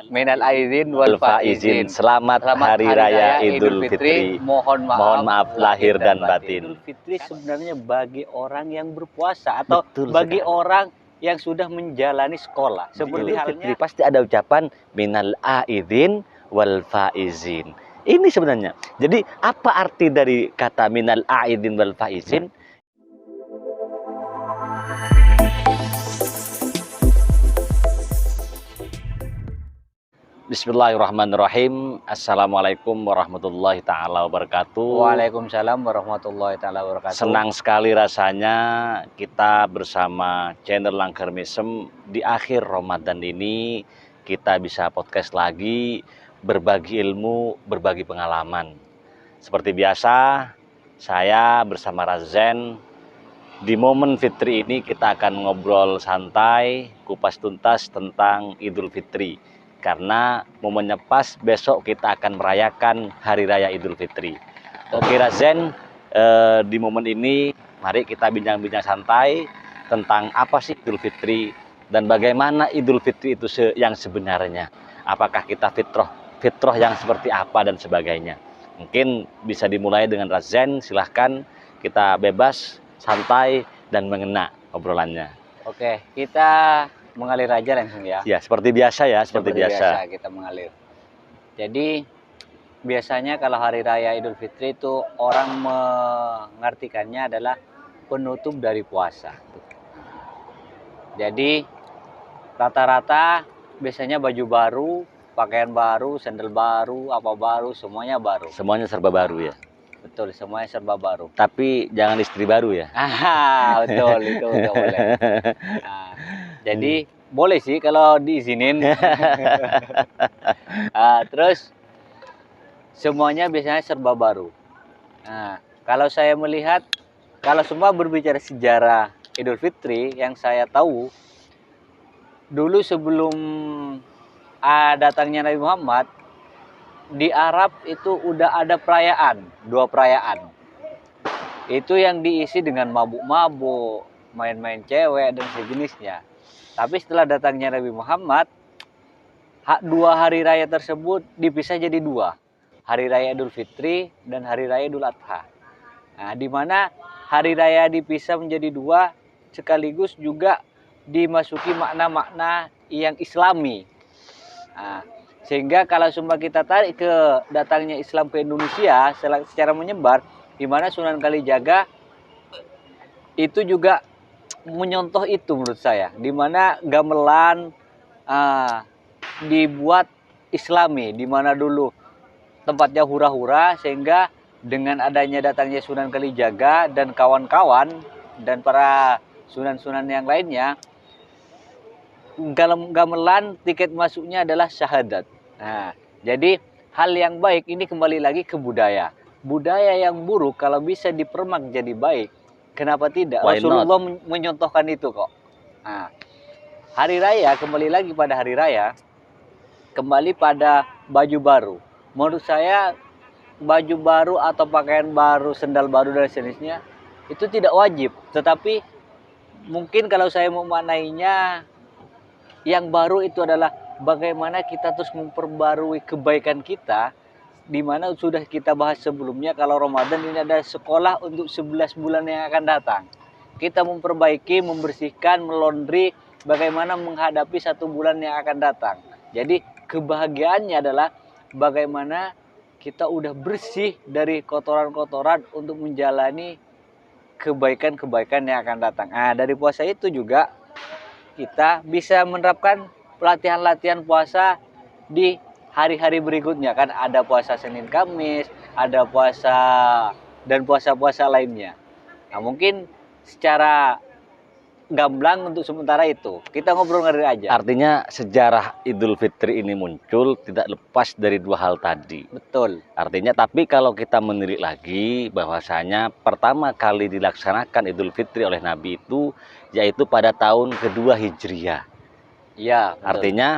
minal aidin wal faizin. Selamat Hari Raya Idul Fitri. Mohon maaf lahir dan batin. Idul Fitri sebenarnya bagi orang yang berpuasa atau Betul bagi sekali. orang yang sudah menjalani sekolah. Seperti Idul halnya Fitri pasti ada ucapan minal aidin wal faizin. Ini sebenarnya. Jadi apa arti dari kata minal aidin wal faizin? Bismillahirrahmanirrahim. Assalamualaikum warahmatullahi ta'ala wabarakatuh. Waalaikumsalam warahmatullahi ta'ala wabarakatuh. Senang sekali rasanya kita bersama channel Langgar Mesem di akhir Ramadan ini kita bisa podcast lagi, berbagi ilmu, berbagi pengalaman. Seperti biasa, saya bersama Razen. Di momen Fitri ini kita akan ngobrol santai, kupas tuntas tentang Idul Fitri. Karena momennya pas, besok kita akan merayakan Hari Raya Idul Fitri. Oke Razen, di momen ini mari kita bincang-bincang santai tentang apa sih Idul Fitri dan bagaimana Idul Fitri itu yang sebenarnya. Apakah kita fitrah yang seperti apa dan sebagainya. Mungkin bisa dimulai dengan Razen, silahkan kita bebas, santai, dan mengena obrolannya. Oke, kita mengalir aja langsung ya. Ya, seperti biasa ya, seperti biasa kita mengalir. Jadi biasanya kalau Hari Raya Idul Fitri itu orang mengartikannya adalah penutup dari puasa. Jadi rata-rata biasanya baju baru, pakaian baru, sandal baru, apa baru, semuanya baru. Semuanya serba baru ya. Betul, semuanya serba baru. Tapi jangan istri baru ya. Betul, itu nggak boleh. Jadi boleh sih kalau diizinin. Terus semuanya biasanya serba baru. Kalau saya melihat, kalau semua berbicara sejarah Idul Fitri, yang saya tahu dulu sebelum datangnya Nabi Muhammad, di Arab itu udah ada perayaan, 2 perayaan. Itu yang diisi dengan mabuk-mabuk, main-main cewek dan sejenisnya. Tapi setelah datangnya Nabi Muhammad, 2 hari raya tersebut dipisah jadi 2. Hari Raya Idul Fitri dan Hari Raya Idul Adha. Di mana hari raya dipisah menjadi 2, sekaligus juga dimasuki makna-makna yang islami. Sehingga kalau semua kita tarik ke datangnya Islam ke Indonesia secara menyebar, di mana Sunan Kalijaga itu juga menyontoh itu menurut saya, di mana gamelan dibuat islami, di mana dulu tempatnya hura-hura, sehingga dengan adanya datangnya Sunan Kalijaga dan kawan-kawan dan para sunan-sunan yang lainnya, gamelan tiket masuknya adalah syahadat. Jadi hal yang baik ini kembali lagi ke budaya. Budaya yang buruk kalau bisa dipermak jadi baik, kenapa tidak? Rasulullah menyontohkan itu kok. Hari raya, kembali lagi pada hari raya, kembali pada baju baru. Menurut saya baju baru atau pakaian baru, sendal baru dan sejenisnya itu tidak wajib. Tetapi mungkin kalau saya memaknainya, yang baru itu adalah bagaimana kita terus memperbarui kebaikan kita, di mana sudah kita bahas sebelumnya kalau Ramadan ini ada sekolah untuk 11 bulan yang akan datang. Kita memperbaiki, membersihkan, melondri bagaimana menghadapi 1 bulan yang akan datang. Jadi kebahagiaannya adalah bagaimana kita udah bersih dari kotoran-kotoran untuk menjalani kebaikan-kebaikan yang akan datang. Dari puasa itu juga kita bisa menerapkan latihan-latihan puasa di hari-hari berikutnya. Kan ada puasa Senin Kamis, ada puasa dan puasa-puasa lainnya. Mungkin secara gamblang untuk sementara itu kita ngobrol ngalir aja. Artinya sejarah Idul Fitri ini muncul tidak lepas dari 2 hal tadi. Betul. Artinya tapi kalau kita menilik lagi bahwasanya pertama kali dilaksanakan Idul Fitri oleh Nabi itu yaitu pada tahun kedua Hijriah. Ya, betul. Artinya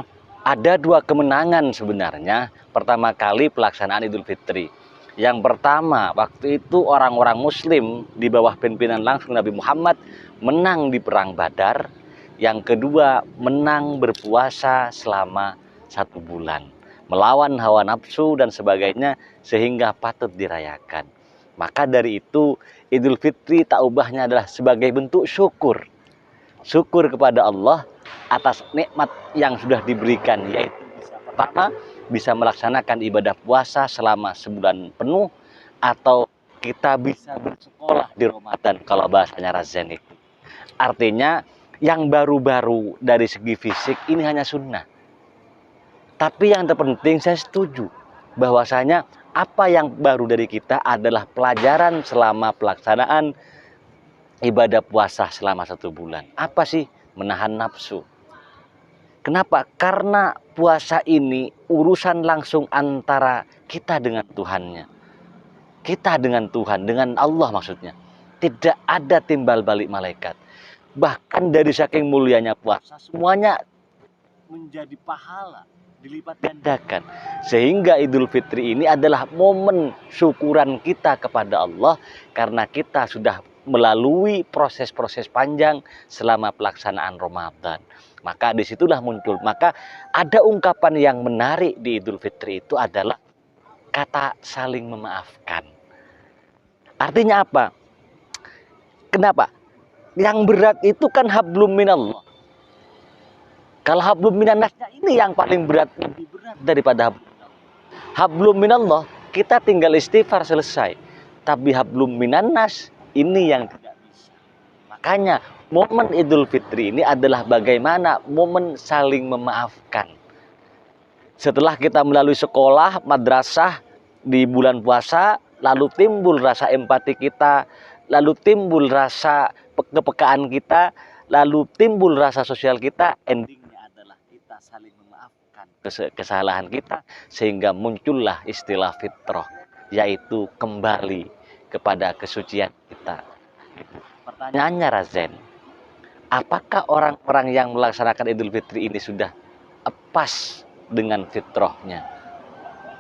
ada 2 kemenangan sebenarnya pertama kali pelaksanaan Idul Fitri. Yang pertama, waktu itu orang-orang Muslim di bawah pimpinan langsung Nabi Muhammad menang di Perang Badar. Yang kedua, menang berpuasa selama 1 bulan, melawan hawa nafsu dan sebagainya sehingga patut dirayakan. Maka dari itu Idul Fitri tak ubahnya adalah sebagai bentuk syukur. Syukur kepada Allah atas nikmat yang sudah diberikan, yaitu pertama bisa melaksanakan ibadah puasa selama sebulan penuh, atau kita bisa bersekolah di Ramadan kalau bahasanya Razen itu. Artinya yang baru-baru dari segi fisik ini hanya sunnah. Tapi yang terpenting saya setuju bahwasanya apa yang baru dari kita adalah pelajaran selama pelaksanaan ibadah puasa selama 1 bulan. Apa sih? Menahan nafsu. Kenapa? Karena puasa ini urusan langsung antara kita dengan Tuhannya. Kita dengan Tuhan, dengan Allah maksudnya. Tidak ada timbal balik malaikat. Bahkan dari saking mulianya puasa, semuanya menjadi pahala, dilipat gandakan. Sehingga Idul Fitri ini adalah momen syukuran kita kepada Allah karena kita sudah melalui proses-proses panjang selama pelaksanaan Ramadan. Maka disitulah muncul. Maka ada ungkapan yang menarik di Idul Fitri itu adalah kata saling memaafkan. Artinya apa? Kenapa? Yang berat itu kan hablum minallah. Kalau hablum minannasnya ini yang paling berat, lebih berat daripada hablum minallah, kita tinggal istighfar selesai. Tapi hablum minannas ini yang tidak bisa. Makanya momen Idul Fitri ini adalah bagaimana momen saling memaafkan. Setelah kita melalui sekolah, madrasah di bulan puasa, lalu timbul rasa empati kita, lalu timbul rasa kepekaan kita, lalu timbul rasa sosial kita, endingnya adalah kita saling memaafkan kesalahan kita, sehingga muncullah istilah fitrah, yaitu kembali kepada kesucian kita. Pertanyaannya Razen, apakah orang-orang yang melaksanakan Idul Fitri ini sudah pas dengan fitrahnya?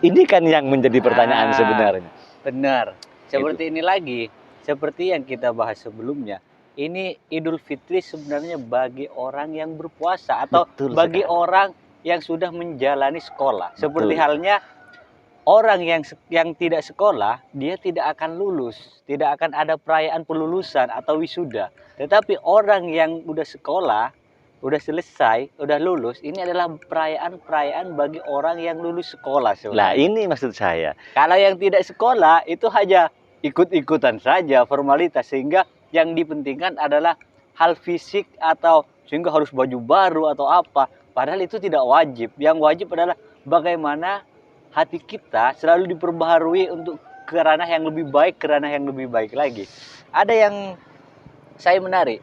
Ini kan yang menjadi pertanyaan sebenarnya. Benar. Seperti ini lagi, seperti yang kita bahas sebelumnya. Ini Idul Fitri sebenarnya bagi orang yang berpuasa atau Betul bagi sekali. orang yang sudah menjalani sekolah. Betul. Seperti halnya orang yang tidak sekolah, dia tidak akan lulus, tidak akan ada perayaan pelulusan atau wisuda. Tetapi orang yang udah sekolah, udah selesai, udah lulus, ini adalah perayaan bagi orang yang lulus sekolah sebenarnya. Lah ini maksud saya. Kalau yang tidak sekolah itu hanya ikut-ikutan saja, formalitas, sehingga yang dipentingkan adalah hal fisik atau sehingga harus baju baru atau apa. Padahal itu tidak wajib. Yang wajib adalah bagaimana hati kita selalu diperbaharui untuk ke ranah yang lebih baik, ke ranah yang lebih baik lagi. Ada yang saya menarik.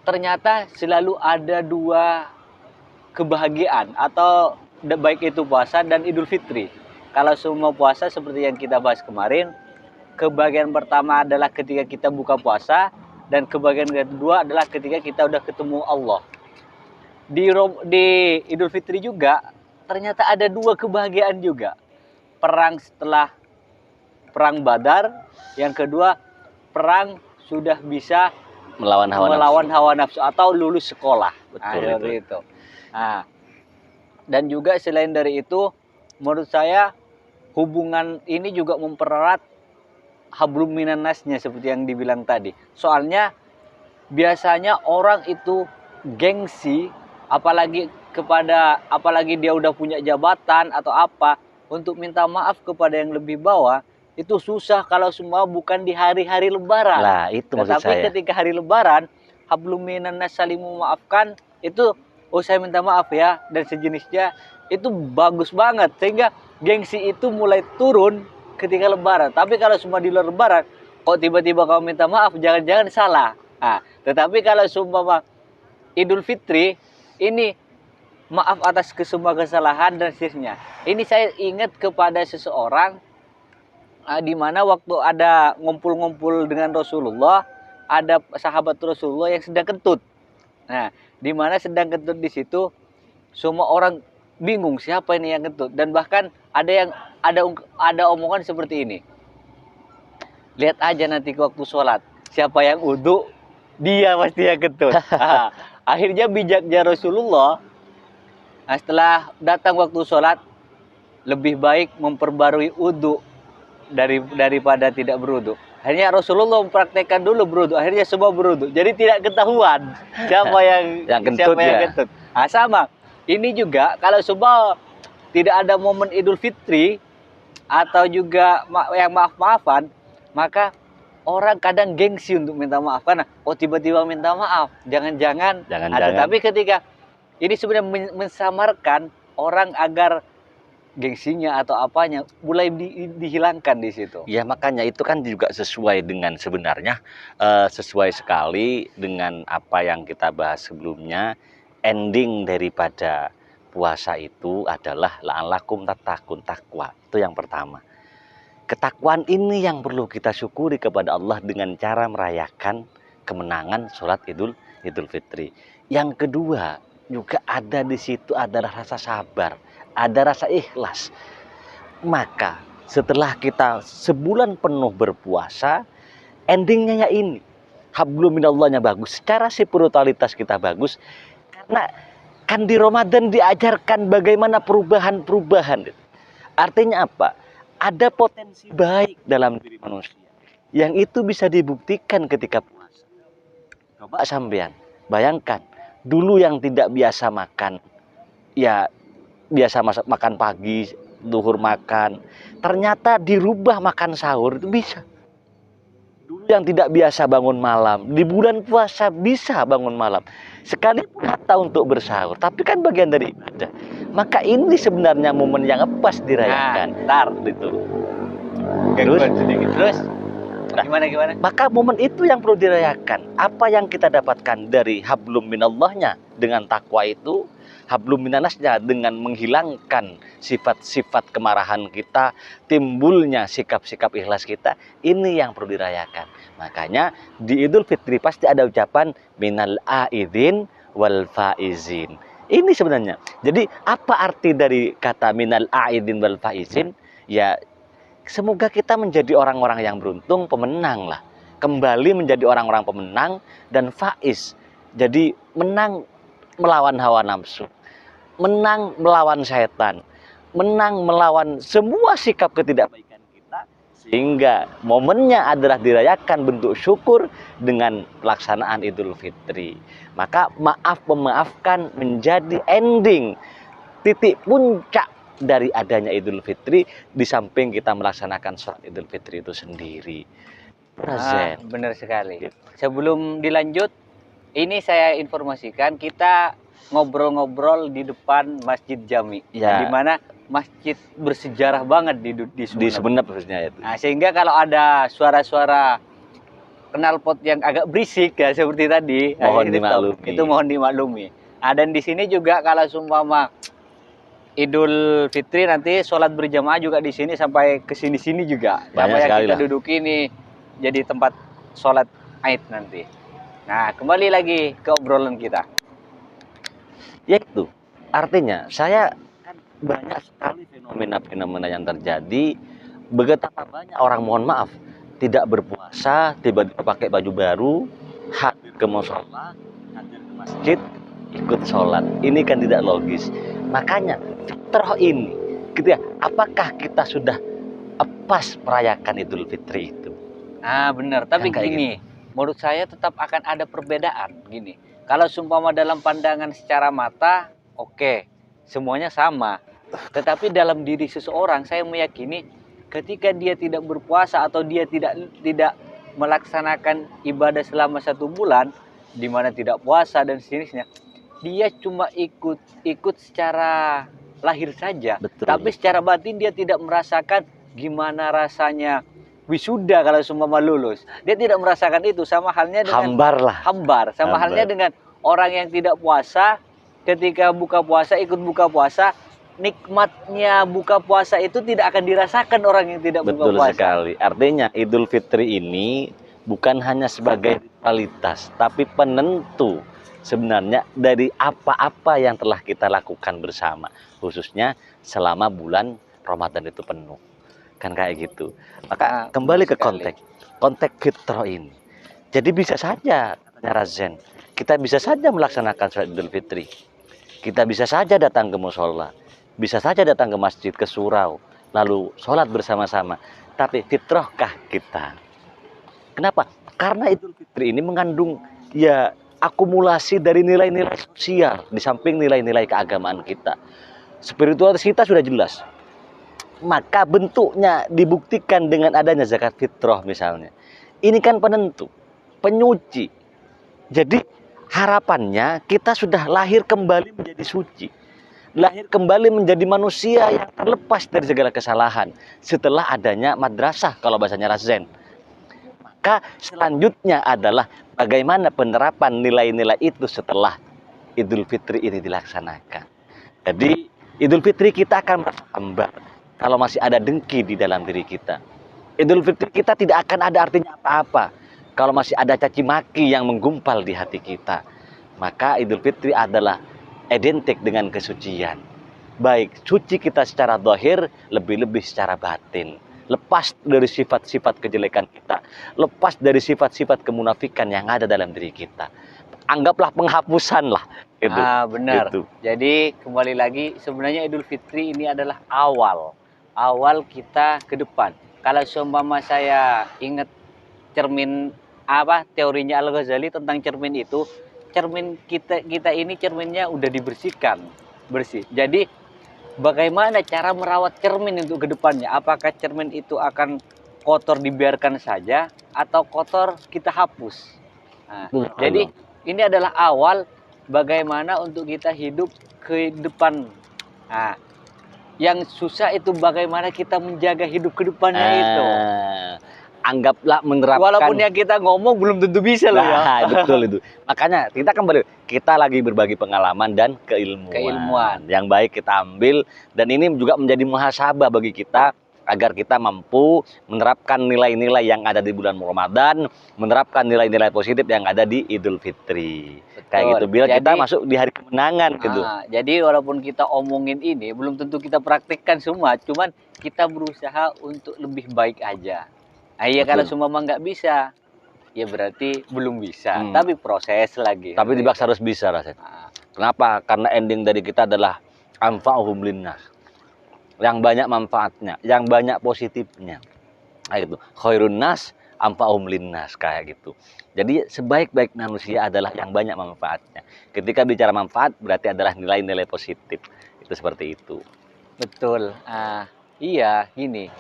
Ternyata selalu ada 2 kebahagiaan, atau baik itu puasa dan Idul Fitri. Kalau semua puasa seperti yang kita bahas kemarin, kebahagiaan pertama adalah ketika kita buka puasa, dan kebahagiaan kedua adalah ketika kita udah ketemu Allah. Di Idul Fitri juga ternyata ada 2 kebahagiaan juga. Perang setelah perang Badar, yang kedua perang sudah bisa Melawan hawa nafsu atau lulus sekolah. Betul, itu. Nah, dan juga selain dari itu, menurut saya hubungan ini juga mempererat hablum minannasnya seperti yang dibilang tadi. Soalnya biasanya orang itu gengsi, apalagi dia udah punya jabatan atau apa, untuk minta maaf kepada yang lebih bawah. Itu susah kalau semua bukan di hari-hari lebaran. Lah, itu maksud Tetapi saya. ketika hari lebaran, hablum minannas saling memaafkan, itu saya minta maaf ya, dan sejenisnya, itu bagus banget. Sehingga gengsi itu mulai turun ketika lebaran. Tapi kalau semua di luar lebaran, kok tiba-tiba kamu minta maaf, jangan-jangan salah. Nah, tetapi kalau seumpama Idul Fitri, ini maaf atas semua kesalahan dan seterusnya. Ini saya ingat kepada seseorang, di mana waktu ada ngumpul-ngumpul dengan Rasulullah, ada sahabat Rasulullah yang sedang kentut. Nah, di mana sedang kentut di situ, semua orang bingung siapa ini yang kentut, dan bahkan ada omongan seperti ini. Lihat aja nanti waktu sholat, siapa yang uduk, dia pasti yang kentut. Akhirnya bijaknya Rasulullah Nah, setelah datang waktu sholat, lebih baik memperbarui udhu daripada tidak berudhu. Akhirnya Rasulullah mempraktekkan dulu berudhu. Akhirnya semua berudhu. Jadi tidak ketahuan siapa Yang kentut siapa yang ya. kentut. Nah, sama. Ini juga kalau semua tidak ada momen Idul Fitri atau juga yang maaf-maafan, maka orang kadang gengsi untuk minta maaf karena tiba-tiba minta maaf. Jangan-jangan. Tapi ketika ini sebenarnya mensamarkan orang agar gengsinya atau apanya mulai dihilangkan di situ. Ya makanya itu kan juga sesuai dengan sebenarnya sesuai sekali dengan apa yang kita bahas sebelumnya. Ending daripada puasa itu adalah la'allakum tattaqun, takwa. Itu yang pertama. Ketakwaan ini yang perlu kita syukuri kepada Allah dengan cara merayakan kemenangan sholat Idul Fitri. Yang kedua juga ada di situ adalah rasa sabar, ada rasa ikhlas. Maka setelah kita sebulan penuh berpuasa, endingnya ya ini, hablum minallahnya bagus, secara spiritualitas kita bagus, karena kan di Ramadan diajarkan bagaimana perubahan-perubahan. Artinya apa? Ada potensi baik dalam diri manusia yang itu bisa dibuktikan ketika puasa. Coba sampean bayangkan, dulu yang tidak biasa makan, ya biasa makan pagi, duhur makan, ternyata dirubah makan sahur itu bisa. Dulu yang tidak biasa bangun malam, di bulan puasa bisa bangun malam, sekalipun hatta untuk bersahur, tapi kan bagian dari ibadah. Maka ini sebenarnya momen yang pas dirayakan. Gitu. Terus gimana? Maka momen itu yang perlu dirayakan. Apa yang kita dapatkan dari hablum minallahnya dengan takwa itu, hablum minannasnya dengan menghilangkan sifat-sifat kemarahan kita, timbulnya sikap-sikap ikhlas kita, ini yang perlu dirayakan. Makanya di Idul Fitri pasti ada ucapan minal aidin wal faizin. Ini sebenarnya. Jadi apa arti dari kata minal aidin wal faizin? Ya semoga kita menjadi orang-orang yang beruntung, pemenang lah. Kembali menjadi orang-orang pemenang dan faiz. Jadi menang melawan hawa nafsu, menang melawan setan, menang melawan semua sikap ketidakbaikan kita, sehingga momennya adalah dirayakan bentuk syukur dengan pelaksanaan Idul Fitri. Maka maaf memaafkan menjadi ending, titik puncak dari adanya Idul Fitri, di samping kita melaksanakan sholat Idul Fitri itu sendiri. Benar sekali. Sebelum dilanjut, ini saya informasikan kita ngobrol-ngobrol di depan Masjid Jami, ya, di mana masjid bersejarah banget di Sumeneb khususnya itu. Nah, sehingga kalau ada suara-suara knalpot yang agak berisik ya seperti tadi, itu mohon dimaklumi. Nah, dan di sini juga kalau seumpama Idul Fitri nanti sholat berjamaah juga di sini sampai ke sini-sini juga. Banyak yang sekali kita duduki ini jadi tempat sholat Aid nanti. Nah, kembali lagi ke obrolan kita. Yaitu artinya saya kan banyak sekali fenomena-fenomena yang terjadi. Betapa banyak orang, mohon maaf, tidak berpuasa, tiba-tiba pakai baju baru, hadir ke musola, hadir ke masjid, ikut sholat. Ini kan tidak logis. Makanya fitrah ini, gitu ya, apakah kita sudah pas merayakan Idul Fitri itu? Benar. Tapi gini, menurut saya tetap akan ada perbedaan. Gini, kalau seumpama dalam pandangan secara mata, oke, semuanya sama. Tetapi dalam diri seseorang, saya meyakini ketika dia tidak berpuasa atau dia tidak melaksanakan ibadah selama 1 bulan, di mana tidak puasa dan sejenisnya, dia cuma ikut secara lahir saja. Betul. Tapi secara batin dia tidak merasakan gimana rasanya wisuda kalau seumpama lulus. Dia tidak merasakan itu, sama halnya dengan hambar. Halnya dengan orang yang tidak puasa, ketika buka puasa ikut buka puasa, nikmatnya buka puasa itu tidak akan dirasakan orang yang tidak buka puasa. Betul sekali. Artinya Idul Fitri ini bukan hanya sebagai ritualitas, tapi penentu sebenarnya dari apa-apa yang telah kita lakukan bersama, khususnya selama bulan Ramadan itu penuh. Kan kayak gitu. Maka kembali ke konteks fitrah ini. Jadi bisa saja, katanya Razen, kita bisa saja melaksanakan sholat Idul Fitri. Kita bisa saja datang ke musola, bisa saja datang ke masjid, ke surau, lalu sholat bersama-sama. Tapi fitrahkah kita? Kenapa? Karena Idul Fitri ini mengandung ya akumulasi dari nilai-nilai sosial di samping nilai-nilai keagamaan kita. Spiritualitas kita sudah jelas. Maka bentuknya dibuktikan dengan adanya zakat fitrah misalnya. Ini kan penentu, penyuci. Jadi harapannya kita sudah lahir kembali menjadi suci. Lahir kembali menjadi manusia yang terlepas dari segala kesalahan setelah adanya madrasah kalau bahasanya Razen. Maka selanjutnya adalah bagaimana penerapan nilai-nilai itu setelah Idul Fitri ini dilaksanakan. Jadi Idul Fitri kita akan bertambah kalau masih ada dengki di dalam diri kita. Idul Fitri kita tidak akan ada artinya apa-apa kalau masih ada caci maki yang menggumpal di hati kita. Maka Idul Fitri adalah identik dengan kesucian. Baik suci kita secara zahir, lebih-lebih secara batin. Lepas dari sifat-sifat kejelekan kita, lepas dari sifat-sifat kemunafikan yang ada dalam diri kita. Anggaplah penghapusan lah. Gitu. Benar. Gitu. Jadi kembali lagi sebenarnya Idul Fitri ini adalah awal kita ke depan. Kalau seumpama saya ingat cermin teorinya Al-Ghazali tentang cermin itu, cermin kita ini cerminnya udah dibersihkan, bersih. Jadi bagaimana cara merawat cermin untuk kedepannya? Apakah cermin itu akan kotor dibiarkan saja atau kotor kita hapus? Nah, jadi ini adalah awal bagaimana untuk kita hidup ke depan. Nah, yang susah itu bagaimana kita menjaga hidup ke depannya itu. Anggaplah menerapkan. Walaupun yang kita ngomong belum tentu bisa loh ya. Betul itu. Makanya kita lagi berbagi pengalaman dan keilmuan. Yang baik kita ambil, dan ini juga menjadi muhasabah bagi kita agar kita mampu menerapkan nilai-nilai yang ada di bulan Ramadan, menerapkan nilai-nilai positif yang ada di Idul Fitri. Betul. Kayak gitu, biar kita masuk di hari kemenangan gitu. Jadi walaupun kita omongin ini belum tentu kita praktikkan semua, cuman kita berusaha untuk lebih baik aja. Iya, kalau semua nggak bisa, ya berarti belum bisa. Tapi proses lagi. Tapi dibaksa harus bisa rasanya. Kenapa? Karena ending dari kita adalah anfa'uhum linnas. Yang banyak manfaatnya, yang banyak positifnya. Kayak gitu. Khairun nas anfa'uhum linnas, kayak gitu. Jadi sebaik-baik manusia adalah yang banyak manfaatnya. Ketika bicara manfaat berarti adalah nilai-nilai positif. Itu seperti itu. Betul. Iya, gini.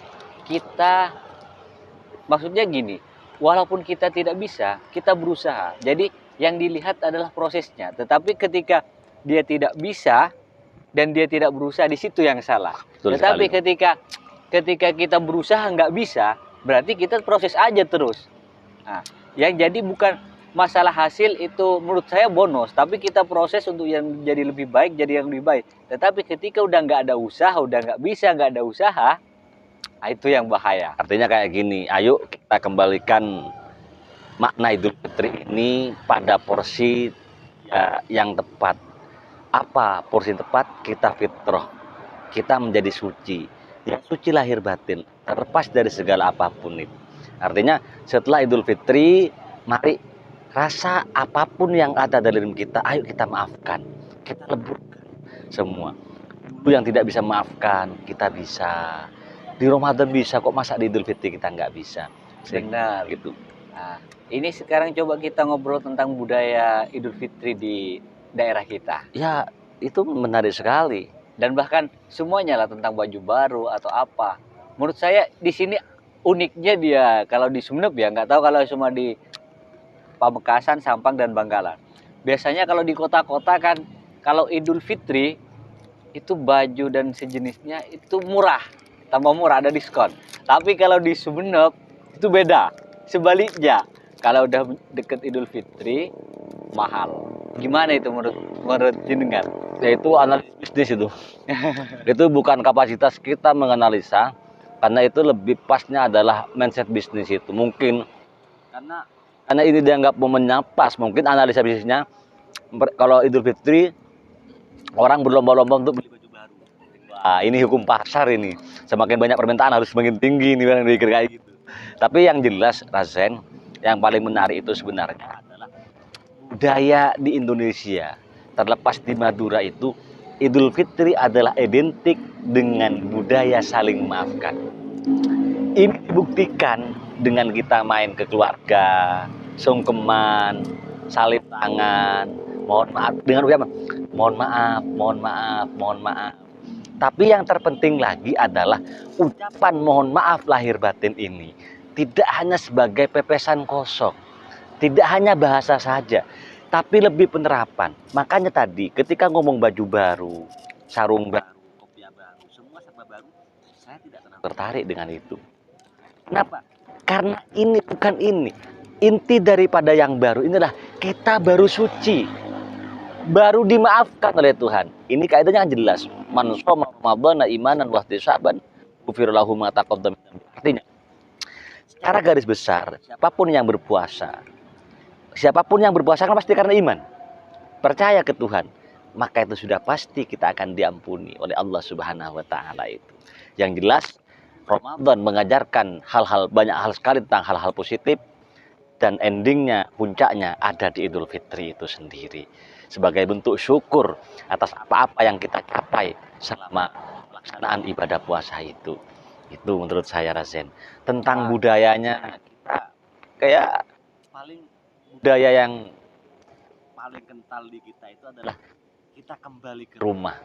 Maksudnya gini, walaupun kita tidak bisa, kita berusaha. Jadi yang dilihat adalah prosesnya. Tetapi ketika dia tidak bisa dan dia tidak berusaha, di situ yang salah. Betul. Tetapi ketika kita berusaha nggak bisa, berarti kita proses aja terus. Nah, yang jadi bukan masalah hasil itu menurut saya bonus, tapi kita proses untuk yang jadi lebih baik, jadi yang lebih baik. Tetapi ketika udah nggak ada usaha, udah nggak bisa, nggak ada usaha, itu yang bahaya. Artinya kayak gini, ayo kita kembalikan makna Idul Fitri ini pada porsi yang tepat. Apa porsi tepat? Kita fitrah, kita menjadi suci. Yang suci lahir batin, terlepas dari segala apapun itu. Artinya setelah Idul Fitri, mari rasa apapun yang ada dalam kita, ayo kita maafkan, kita leburkan semua. Dulu yang tidak bisa maafkan, kita bisa. Di Ramadan bisa kok, masa di Idul Fitri kita nggak bisa? Benar. Gitu. Nah, ini sekarang coba kita ngobrol tentang budaya Idul Fitri di daerah kita. Ya, itu menarik sekali. Dan bahkan semuanya lah tentang baju baru atau apa. Menurut saya di sini uniknya dia, kalau di Sumeneb ya, nggak tahu kalau cuma di Pamekasan, Sampang, dan Bangkalan. Biasanya kalau di kota-kota kan, kalau Idul Fitri, itu baju dan sejenisnya itu murah. Tambah murah, ada diskon. Tapi kalau di Sumeneb itu beda. Sebaliknya, kalau udah deket Idul Fitri mahal. Gimana itu menurut jenengan? Ya itu analisis bisnis itu. Itu bukan kapasitas kita menganalisa, karena itu lebih pasnya adalah mindset bisnis itu. Mungkin karena ini dianggap momennya pas, mungkin analisa bisnisnya kalau Idul Fitri orang berlomba-lomba untuk beli baju baru. Wah, ini hukum pasar ini. Semakin banyak permintaan harus semakin tinggi nih, yang dipikir kayak gitu. Tapi yang jelas, Razen, yang paling menarik itu sebenarnya adalah budaya di Indonesia terlepas di Madura itu, Idul Fitri adalah identik dengan budaya saling memaafkan. Ini dibuktikan dengan kita main ke keluarga, sungkeman, salib tangan, mohon maaf dengan ucapan mohon maaf, mohon maaf, mohon maaf. Tapi yang terpenting lagi adalah ucapan mohon maaf lahir batin ini tidak hanya sebagai pepesan kosong, tidak hanya bahasa saja, tapi lebih penerapan. Makanya tadi ketika ngomong baju baru, sarung baru, kopiah baru, semua serba baru, saya tidak tertarik dengan itu. Kenapa? Karena ini bukan ini. Inti daripada yang baru inilah kita baru suci, baru dimaafkan oleh Tuhan. Ini kaidahnya jelas. Man shoma ramadhana imanan wa ihtisaban ghufira lahu ma taqaddama min dhanbihi. Artinya, secara garis besar, siapapun yang berpuasa kan pasti karena iman, percaya ke Tuhan, maka itu sudah pasti kita akan diampuni oleh Allah Subhanahu wa taala itu. Yang jelas Ramadan mengajarkan banyak hal sekali tentang hal-hal positif, dan endingnya, puncaknya ada di Idul Fitri itu sendiri. Sebagai bentuk syukur atas apa-apa yang kita capai selama pelaksanaan ibadah puasa itu. Itu menurut saya, Rasen. Tentang budayanya, kita kayak budaya yang paling kental di kita itu adalah kita kembali ke rumah.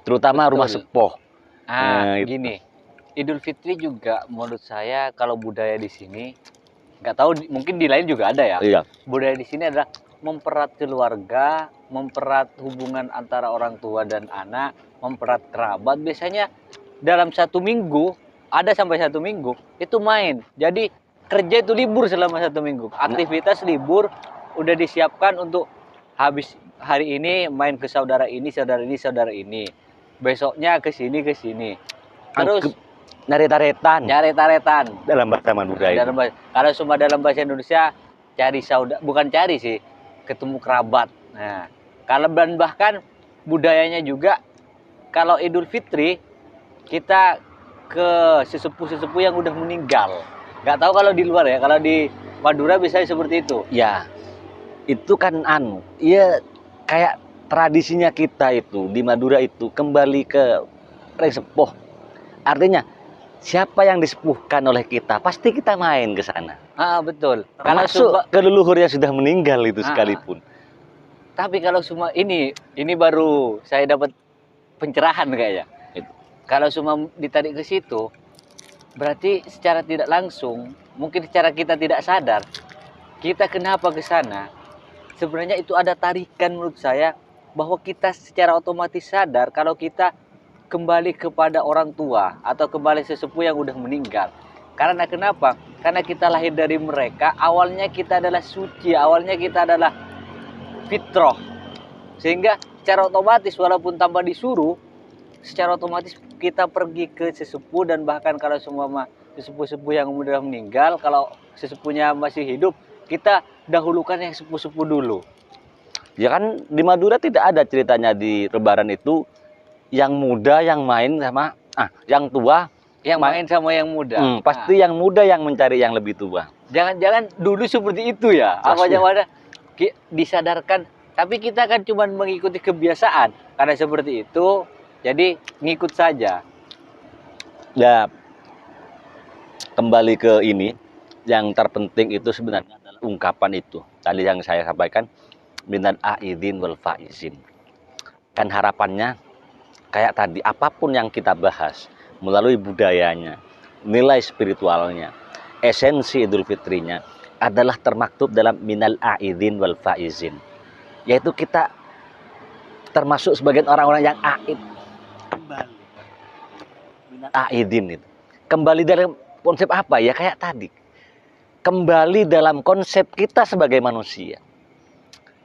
Terutama rumah sepuh. Gini. Idul Fitri juga menurut saya kalau budaya di sini, nggak tahu mungkin di lain juga ada ya. Iya. Budaya di sini adalah mempererat keluarga, mempererat hubungan antara orang tua dan anak, mempererat kerabat. Biasanya dalam 1 minggu, ada sampai 1 minggu, itu main. Jadi kerja itu libur selama 1 minggu. Aktivitas libur udah disiapkan untuk habis hari ini main ke saudara ini, saudara ini, saudara ini. Besoknya ke sini, ke sini. Terus Nyari-taretan dalam bahasa Madura itu. Kalau cuma dalam bahasa Indonesia cari saudara, bukan cari sih, ketemu kerabat. Nah, kalau dan bahkan budayanya juga kalau Idul Fitri kita ke sesepuh-sesepuh yang udah meninggal. Nggak tahu kalau di luar ya, kalau di Madura biasanya seperti itu. Ya, itu kan iya kayak tradisinya kita itu di Madura itu kembali ke sepuh. Artinya siapa yang disepuhkan oleh kita, pasti kita main ke sana. Betul. Kalau ke leluhur yang sudah meninggal itu sekalipun. Tapi kalau semua ini baru saya dapat pencerahan kayaknya. Kalau semua ditarik ke situ, berarti secara tidak langsung, mungkin secara kita tidak sadar, kita kenapa ke sana? Sebenarnya itu ada tarikan menurut saya bahwa kita secara otomatis sadar kalau kita kembali kepada orang tua atau kembali sesepuh yang udah meninggal. Karena kenapa? Karena kita lahir dari mereka, awalnya kita adalah suci, awalnya kita adalah fitrah. Sehingga secara otomatis walaupun tanpa disuruh, secara otomatis kita pergi ke sesepuh, dan bahkan kalau semua sesepuh-sesepuh yang udah meninggal, kalau sesepuhnya masih hidup, kita dahulukan yang sepuh-sepuh dulu. Ya kan di Madura tidak ada ceritanya di Lebaran itu yang muda yang main sama yang tua yang main sama yang muda. Pasti yang muda yang mencari yang lebih tua. Jangan-jangan dulu seperti itu ya. Apa yang disadarkan, tapi kita kan cuma mengikuti kebiasaan. Karena seperti itu, jadi ngikut saja. Ya, kembali ke ini, yang terpenting itu sebenarnya adalah ungkapan itu. Tadi yang saya sampaikan, minal aidin wal faizin. Kan harapannya kayak tadi, apapun yang kita bahas melalui budayanya, nilai spiritualnya, esensi Idul Fitrinya adalah termaktub dalam minal aidin wal faizin. Yaitu kita termasuk sebagian orang-orang yang aid. Kembali. Minal aidin itu. Kembali dalam konsep apa ya? Kayak tadi. Kembali dalam konsep kita sebagai manusia.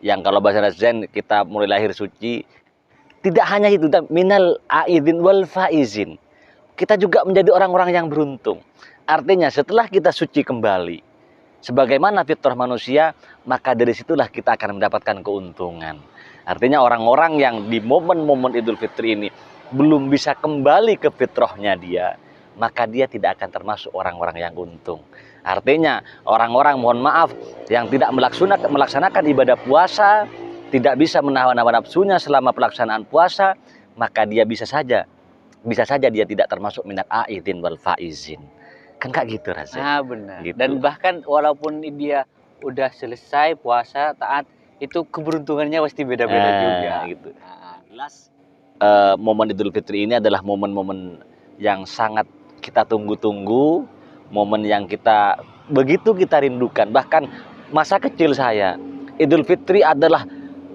Yang kalau bahasa Zen kita mulai lahir suci, tidak hanya itu, minal aidin wal faizin. Kita juga menjadi orang-orang yang beruntung. Artinya setelah kita suci kembali, sebagaimana fitrah manusia, maka dari situlah kita akan mendapatkan keuntungan. Artinya orang-orang yang di momen-momen Idul Fitri ini belum bisa kembali ke fitrahnya dia, maka dia tidak akan termasuk orang-orang yang untung. Artinya orang-orang, mohon maaf, yang tidak melaksanakan ibadah puasa, tidak bisa menahan hawa nafsunya selama pelaksanaan puasa, maka dia bisa saja dia tidak termasuk minat aidin wal faizin. Kan kayak gitu rasanya. Benar. Gitu. Dan bahkan walaupun dia udah selesai puasa taat, itu keberuntungannya pasti beda-beda juga. Gitu. Jelas momen Idul Fitri ini adalah momen-momen yang sangat kita tunggu-tunggu, momen yang begitu kita rindukan. Bahkan masa kecil saya, Idul Fitri adalah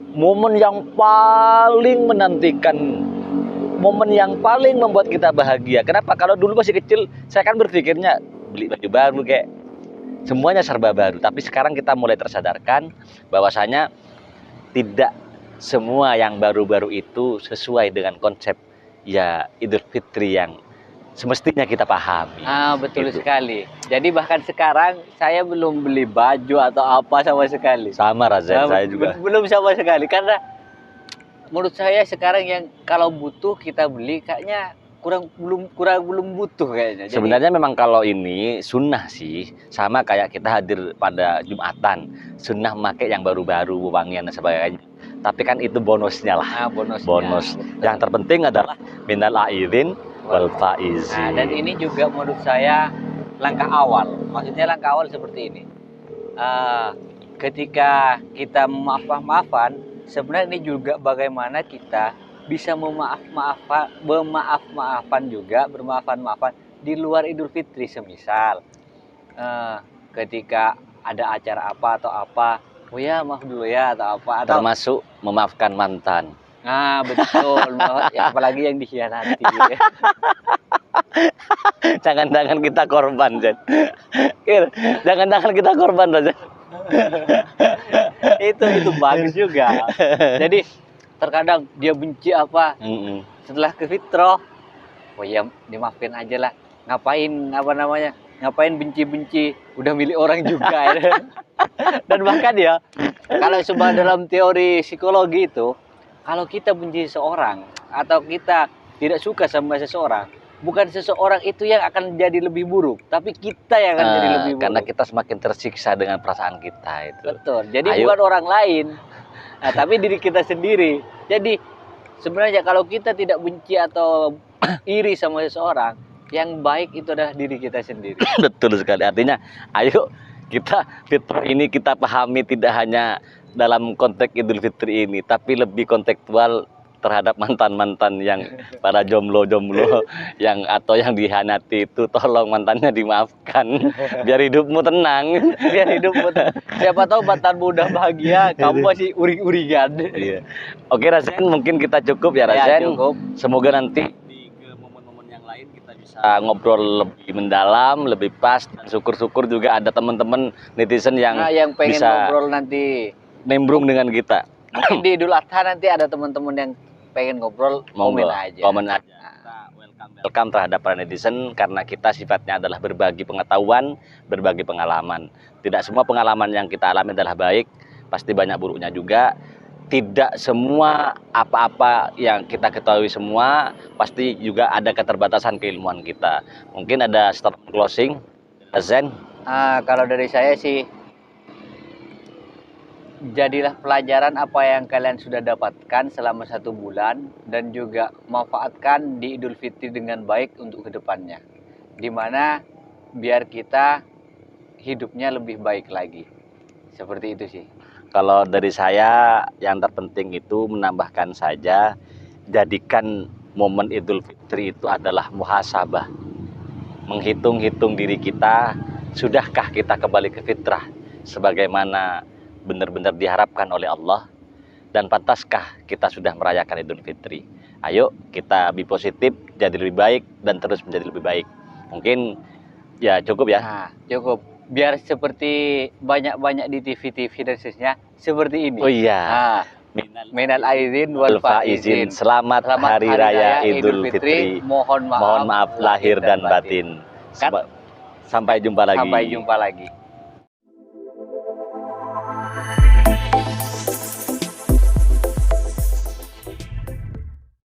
momen yang paling menantikan, momen yang paling membuat kita bahagia. Kenapa? Kalau dulu masih kecil, saya kan berpikirnya beli baju baru, kayak semuanya serba baru. Tapi sekarang kita mulai tersadarkan bahwasanya tidak semua yang baru-baru itu sesuai dengan konsep ya Idul Fitri yang semestinya kita pahami. Betul sekali. Jadi bahkan sekarang saya belum beli baju atau apa sama sekali. Sama Razen, saya juga. Belum sama sekali, karena menurut saya sekarang yang kalau butuh kita beli kayaknya belum butuh kayaknya. Jadi, sebenarnya memang kalau ini sunnah sih, sama kayak kita hadir pada Jumatan, sunnah memakai yang baru-baru, wangian dan sebagainya. Tapi kan itu bonusnya lah. Bonus. Yang terpenting adalah minal aidin wal faizin. Dan ini juga menurut saya langkah awal. Maksudnya langkah awal seperti ini. Ketika kita memaafan, sebenarnya ini juga bagaimana kita bisa bermaafan di luar Idul Fitri. Semisal ketika ada acara apa atau apa, oh ya maaf dulu ya atau apa, atau termasuk memaafkan mantan. Betul. Ya, apalagi yang dikhianati. Jangan-jangan kita korban, Zen. Jangan-jangan kita korban, Zen. Itu bagus juga. Jadi terkadang dia benci apa, setelah ke fitrah, oh ya dimaafin aja lah. Ngapain benci-benci, udah milik orang juga. Dan bahkan ya, kalau coba dalam teori psikologi itu, kalau kita benci seseorang atau kita tidak suka sama seseorang, bukan seseorang itu yang akan jadi lebih buruk, tapi kita yang akan jadi lebih buruk. Karena kita semakin tersiksa dengan perasaan kita itu. Betul. Jadi bukan orang lain, tapi diri kita sendiri. Jadi sebenarnya kalau kita tidak benci atau iri sama seseorang, yang baik itu adalah diri kita sendiri. Betul sekali. Artinya, ayo kita fitrah ini kita pahami tidak hanya dalam konteks Idul Fitri ini, tapi lebih kontekstual terhadap mantan-mantan yang para jomblo-jomblo yang dikhianati itu, tolong mantannya dimaafkan biar hidupmu tenang. Siapa tahu mantanmu udah bahagia, kamu masih uring-uringan. Iya. Oke Razen, mungkin kita cukup ya Razen. Cukup. Semoga nanti di momen-momen yang lain kita bisa ngobrol lebih mendalam, lebih pas, dan syukur-syukur juga ada teman-teman netizen yang pengen bisa ngobrol nanti nimbrung dengan kita. Mungkin di Idul Adha nanti ada teman-teman yang pengen ngobrol, komen aja. Kita welcome terhadap para netizen, karena kita sifatnya adalah berbagi pengetahuan, berbagi pengalaman. Tidak semua pengalaman yang kita alami adalah baik, pasti banyak buruknya juga. Tidak semua apa-apa yang kita ketahui semua, pasti juga ada keterbatasan keilmuan kita. Mungkin ada statement closing, Zen? Kalau dari saya sih, jadilah pelajaran apa yang kalian sudah dapatkan selama 1 bulan, dan juga manfaatkan di Idul Fitri dengan baik untuk kedepannya, dimana biar kita hidupnya lebih baik lagi. Seperti itu sih. Kalau dari saya yang terpenting itu menambahkan saja, jadikan momen Idul Fitri itu adalah muhasabah, menghitung-hitung diri kita, sudahkah kita kembali ke fitrah sebagaimana benar-benar diharapkan oleh Allah, dan pantaskah kita sudah merayakan Idul Fitri. Ayo kita be positif, jadi lebih baik dan terus menjadi lebih baik. Mungkin ya cukup ya. Cukup. Biar seperti banyak-banyak di TV-TV dan seterusnya seperti ini. Oh iya. Minal aidin wal faizin. Selamat Hari Raya Idul Fitri. Mohon maaf lahir dan batin. Sampai jumpa lagi. Sampai jumpa lagi.